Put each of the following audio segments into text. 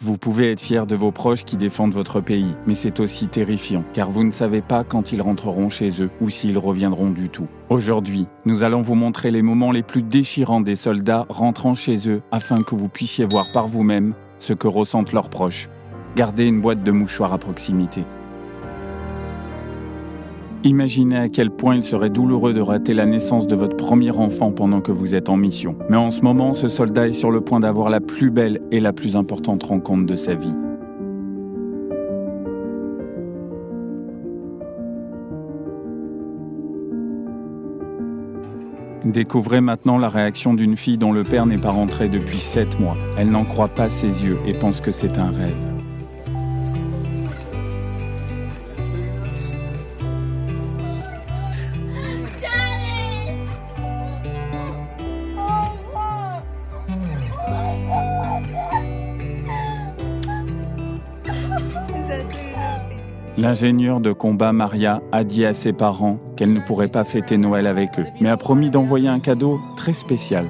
Vous pouvez être fier de vos proches qui défendent votre pays, mais c'est aussi terrifiant, car vous ne savez pas quand ils rentreront chez eux ou s'ils reviendront du tout. Aujourd'hui, nous allons vous montrer les moments les plus déchirants des soldats rentrant chez eux afin que vous puissiez voir par vous-même ce que ressentent leurs proches. Gardez une boîte de mouchoirs à proximité. Imaginez à quel point il serait douloureux de rater la naissance de votre premier enfant pendant que vous êtes en mission. Mais en ce moment, ce soldat est sur le point d'avoir la plus belle et la plus importante rencontre de sa vie. Découvrez maintenant la réaction d'une fille dont le père n'est pas rentré depuis 7 mois. Elle n'en croit pas ses yeux et pense que c'est un rêve. L'ingénieure de combat Maria a dit à ses parents qu'elle ne pourrait pas fêter Noël avec eux, mais a promis d'envoyer un cadeau très spécial.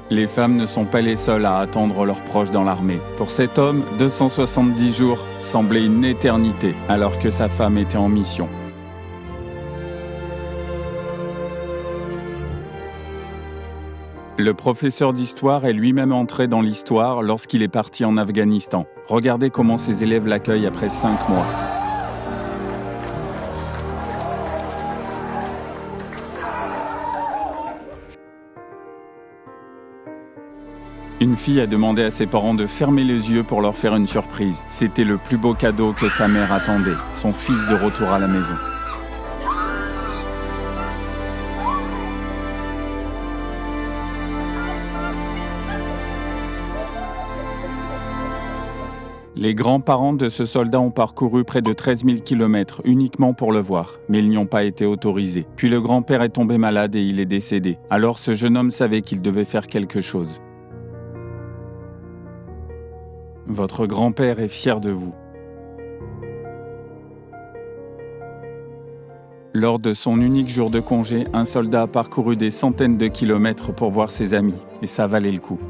Les femmes ne sont pas les seules à attendre leurs proches dans l'armée. Pour cet homme, 270 jours semblaient une éternité, alors que sa femme était en mission. Le professeur d'histoire est lui-même entré dans l'histoire lorsqu'il est parti en Afghanistan. Regardez comment ses élèves l'accueillent après 5 mois. Une fille a demandé à ses parents de fermer les yeux pour leur faire une surprise. C'était le plus beau cadeau que sa mère attendait, son fils de retour à la maison. Les grands-parents de ce soldat ont parcouru près de 13 000 km uniquement pour le voir, mais ils n'y ont pas été autorisés. Puis le grand-père est tombé malade et il est décédé. Alors ce jeune homme savait qu'il devait faire quelque chose. Votre grand-père est fier de vous. Lors de son unique jour de congé, un soldat a parcouru des centaines de kilomètres pour voir ses amis, et ça valait le coup.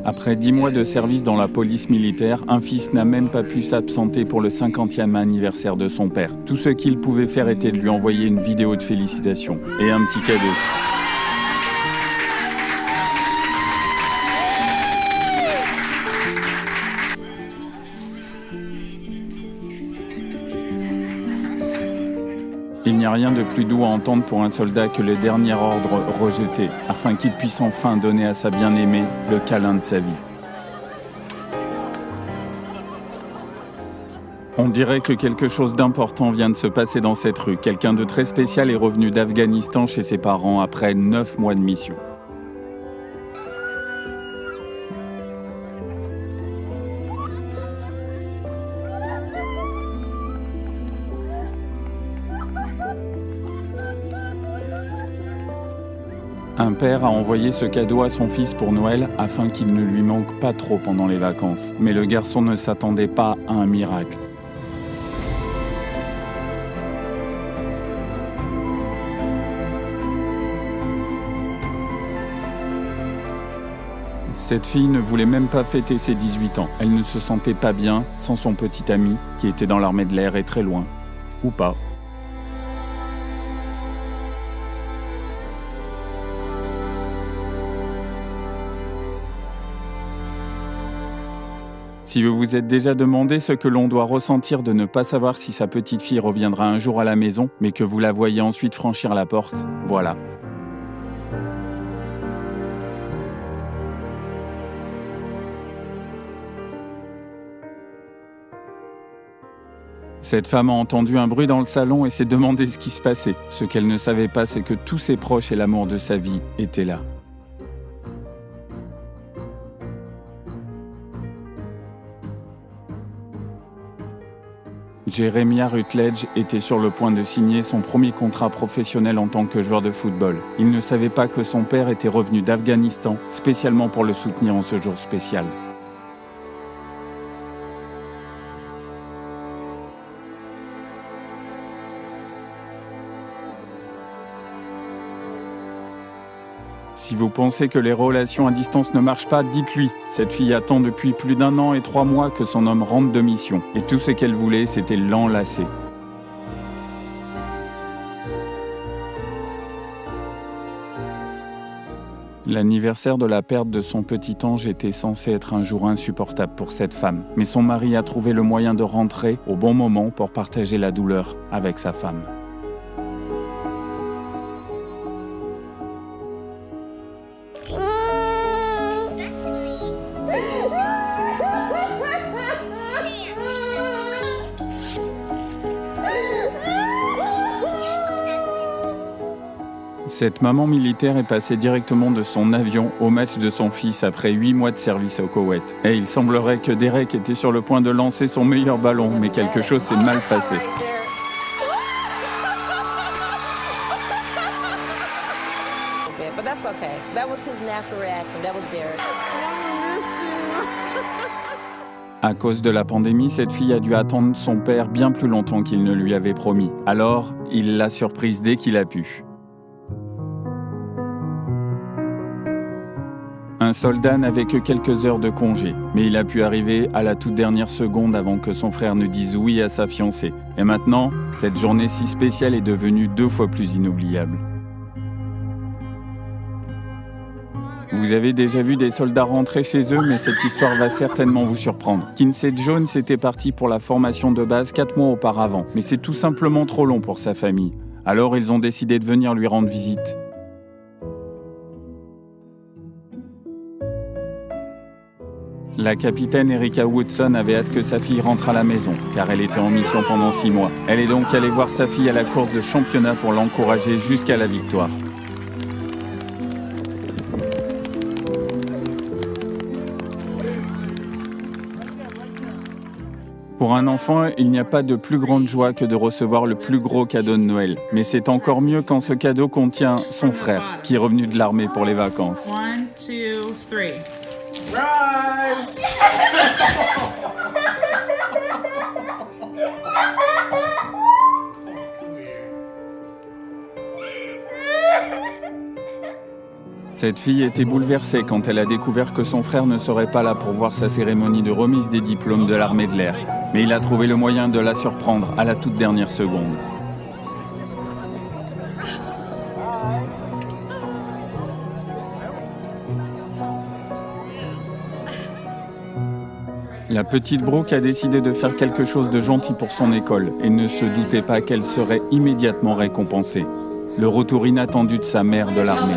Après 10 mois de service dans la police militaire, un fils n'a même pas pu s'absenter pour le 50e anniversaire de son père. Tout ce qu'il pouvait faire était de lui envoyer une vidéo de félicitations et un petit cadeau. Il n'y a rien de plus doux à entendre pour un soldat que le dernier ordre rejeté, afin qu'il puisse enfin donner à sa bien-aimée le câlin de sa vie. On dirait que quelque chose d'important vient de se passer dans cette rue. Quelqu'un de très spécial est revenu d'Afghanistan chez ses parents après 9 mois de mission. Un père a envoyé ce cadeau à son fils pour Noël afin qu'il ne lui manque pas trop pendant les vacances. Mais le garçon ne s'attendait pas à un miracle. Cette fille ne voulait même pas fêter ses 18 ans. Elle ne se sentait pas bien sans son petit ami qui était dans l'armée de l'air et très loin. Ou pas. Si vous vous êtes déjà demandé ce que l'on doit ressentir de ne pas savoir si sa petite fille reviendra un jour à la maison, mais que vous la voyez ensuite franchir la porte, voilà. Cette femme a entendu un bruit dans le salon et s'est demandé ce qui se passait. Ce qu'elle ne savait pas, c'est que tous ses proches et l'amour de sa vie étaient là. Jeremiah Rutledge était sur le point de signer son premier contrat professionnel en tant que joueur de football. Il ne savait pas que son père était revenu d'Afghanistan spécialement pour le soutenir en ce jour spécial. Si vous pensez que les relations à distance ne marchent pas, dites-lui. Cette fille attend depuis plus d'1 an et 3 mois que son homme rentre de mission. Et tout ce qu'elle voulait, c'était l'enlacer. L'anniversaire de la perte de son petit ange était censé être un jour insupportable pour cette femme. Mais son mari a trouvé le moyen de rentrer au bon moment pour partager la douleur avec sa femme. Cette maman militaire est passée directement de son avion au match de son fils après 8 mois de service au Koweït. Et il semblerait que Derek était sur le point de lancer son meilleur ballon, mais quelque chose s'est mal passé. À cause de la pandémie, cette fille a dû attendre son père bien plus longtemps qu'il ne lui avait promis. Alors, il l'a surprise dès qu'il a pu. Un soldat n'avait que quelques heures de congé, mais il a pu arriver à la toute dernière seconde avant que son frère ne dise oui à sa fiancée. Et maintenant, cette journée si spéciale est devenue 2 fois plus inoubliable. Vous avez déjà vu des soldats rentrer chez eux, mais cette histoire va certainement vous surprendre. Kinsey Jones était parti pour la formation de base 4 mois auparavant, mais c'est tout simplement trop long pour sa famille. Alors ils ont décidé de venir lui rendre visite. La capitaine Erica Woodson avait hâte que sa fille rentre à la maison, car elle était en mission pendant 6 mois. Elle est donc allée voir sa fille à la course de championnat pour l'encourager jusqu'à la victoire. Pour un enfant, il n'y a pas de plus grande joie que de recevoir le plus gros cadeau de Noël. Mais c'est encore mieux quand ce cadeau contient son frère, qui est revenu de l'armée pour les vacances. 1, 2, 3. Rise! Cette fille était bouleversée quand elle a découvert que son frère ne serait pas là pour voir sa cérémonie de remise des diplômes de l'armée de l'air. Mais il a trouvé le moyen de la surprendre à la toute dernière seconde. La petite Brooke a décidé de faire quelque chose de gentil pour son école et ne se doutait pas qu'elle serait immédiatement récompensée. Le retour inattendu de sa mère de l'armée.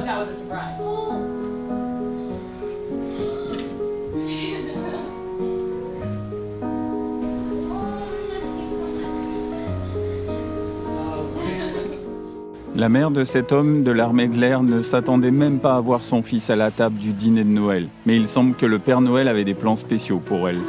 La mère de cet homme de l'armée de l'air ne s'attendait même pas à voir son fils à la table du dîner de Noël. Mais il semble que le Père Noël avait des plans spéciaux pour elle.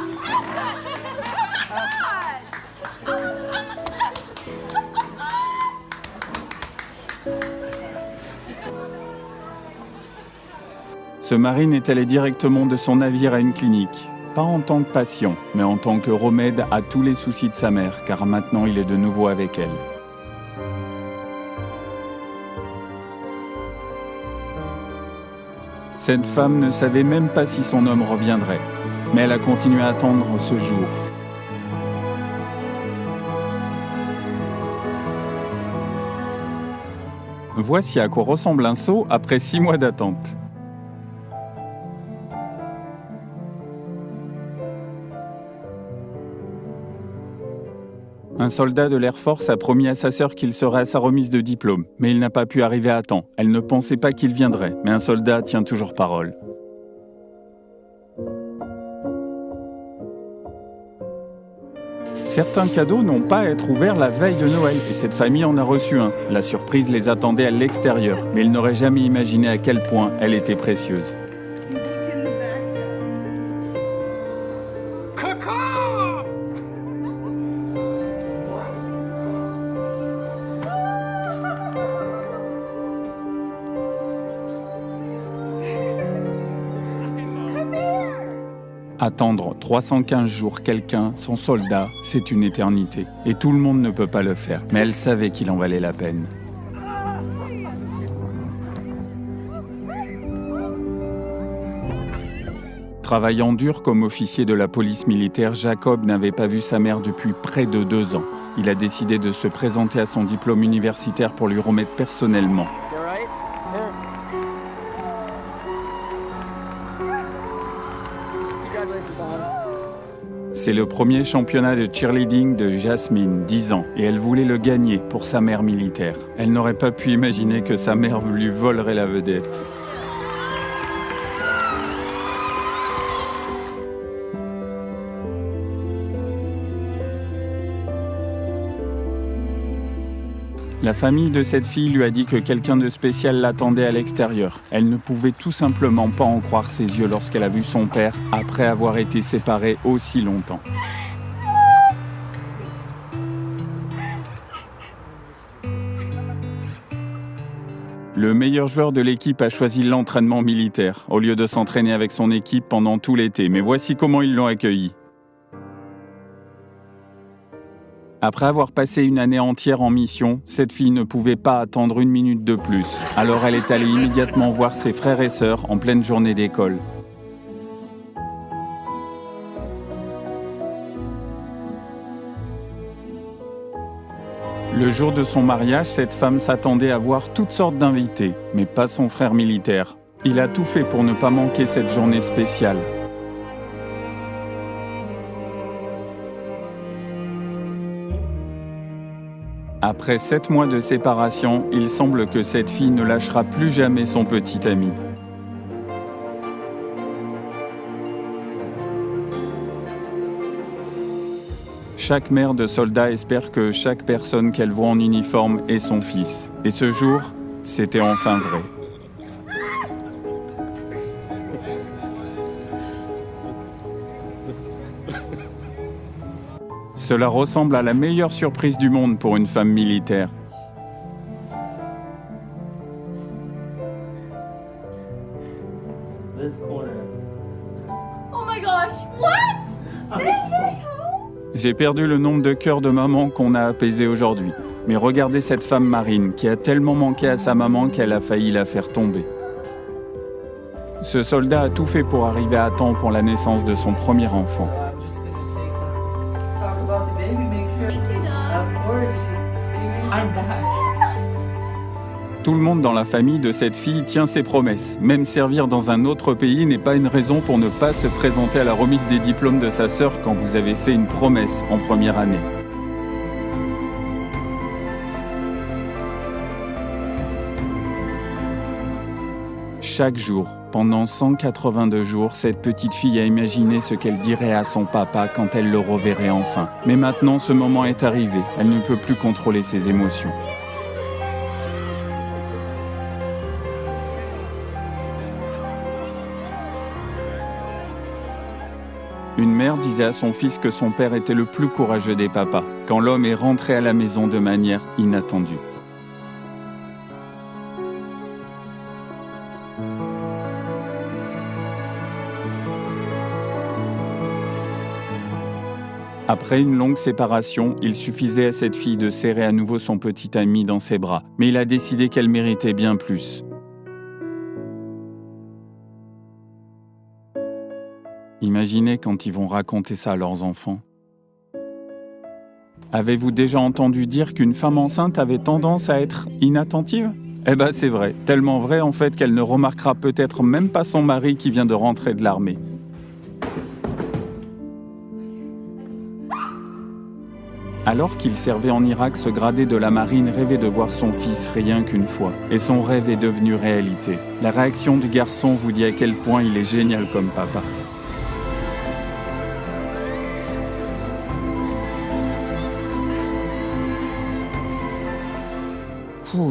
Ce marine est allé directement de son navire à une clinique. Pas en tant que patient, mais en tant que remède à tous les soucis de sa mère, car maintenant il est de nouveau avec elle. Cette femme ne savait même pas si son homme reviendrait, mais elle a continué à attendre ce jour. Voici à quoi ressemble un saut après 6 mois d'attente. Un soldat de l'Air Force a promis à sa sœur qu'il serait à sa remise de diplôme, mais il n'a pas pu arriver à temps. Elle ne pensait pas qu'il viendrait, mais un soldat tient toujours parole. Certains cadeaux n'ont pas à être ouverts la veille de Noël, et cette famille en a reçu un. La surprise les attendait à l'extérieur, mais ils n'auraient jamais imaginé à quel point elle était précieuse. Attendre 315 jours quelqu'un, son soldat, c'est une éternité. Et tout le monde ne peut pas le faire, mais elle savait qu'il en valait la peine. Travaillant dur comme officier de la police militaire, Jacob n'avait pas vu sa mère depuis près de 2 ans. Il a décidé de se présenter à son diplôme universitaire pour lui remettre personnellement. C'est le premier championnat de cheerleading de Jasmine, 10 ans, et elle voulait le gagner pour sa mère militaire. Elle n'aurait pas pu imaginer que sa mère lui volerait la vedette. La famille de cette fille lui a dit que quelqu'un de spécial l'attendait à l'extérieur. Elle ne pouvait tout simplement pas en croire ses yeux lorsqu'elle a vu son père après avoir été séparés aussi longtemps. Le meilleur joueur de l'équipe a choisi l'entraînement militaire, au lieu de s'entraîner avec son équipe pendant tout l'été. Mais voici comment ils l'ont accueilli. Après avoir passé une année entière en mission, cette fille ne pouvait pas attendre 1 minute de plus. Alors elle est allée immédiatement voir ses frères et sœurs en pleine journée d'école. Le jour de son mariage, cette femme s'attendait à voir toutes sortes d'invités, mais pas son frère militaire. Il a tout fait pour ne pas manquer cette journée spéciale. Après 7 mois de séparation, il semble que cette fille ne lâchera plus jamais son petit ami. Chaque mère de soldat espère que chaque personne qu'elle voit en uniforme est son fils. Et ce jour, c'était enfin vrai. Cela ressemble à la meilleure surprise du monde pour une femme militaire. Oh my gosh, what? J'ai perdu le nombre de cœurs de maman qu'on a apaisés aujourd'hui. Mais regardez cette femme marine qui a tellement manqué à sa maman qu'elle a failli la faire tomber. Ce soldat a tout fait pour arriver à temps pour la naissance de son premier enfant. Tout le monde dans la famille de cette fille tient ses promesses. Même servir dans un autre pays n'est pas une raison pour ne pas se présenter à la remise des diplômes de sa sœur quand vous avez fait une promesse en première année. Chaque jour, pendant 182 jours, cette petite fille a imaginé ce qu'elle dirait à son papa quand elle le reverrait enfin. Mais maintenant, ce moment est arrivé. Elle ne peut plus contrôler ses émotions. Une mère disait à son fils que son père était le plus courageux des papas, quand l'homme est rentré à la maison de manière inattendue. Après une longue séparation, il suffisait à cette fille de serrer à nouveau son petit ami dans ses bras, mais il a décidé qu'elle méritait bien plus. Imaginez quand ils vont raconter ça à leurs enfants. Avez-vous déjà entendu dire qu'une femme enceinte avait tendance à être inattentive ? Eh ben c'est vrai, tellement vrai en fait qu'elle ne remarquera peut-être même pas son mari qui vient de rentrer de l'armée. Alors qu'il servait en Irak, ce gradé de la marine rêvait de voir son fils rien qu'une fois. Et son rêve est devenu réalité. La réaction du garçon vous dit à quel point il est génial comme papa.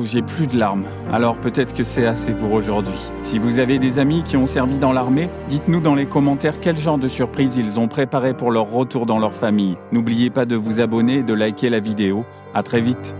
J'ai plus de larmes, alors peut-être que c'est assez pour aujourd'hui. Si vous avez des amis qui ont servi dans l'armée, dites-nous dans les commentaires quel genre de surprise ils ont préparé pour leur retour dans leur famille. N'oubliez pas de vous abonner et de liker la vidéo. À très vite.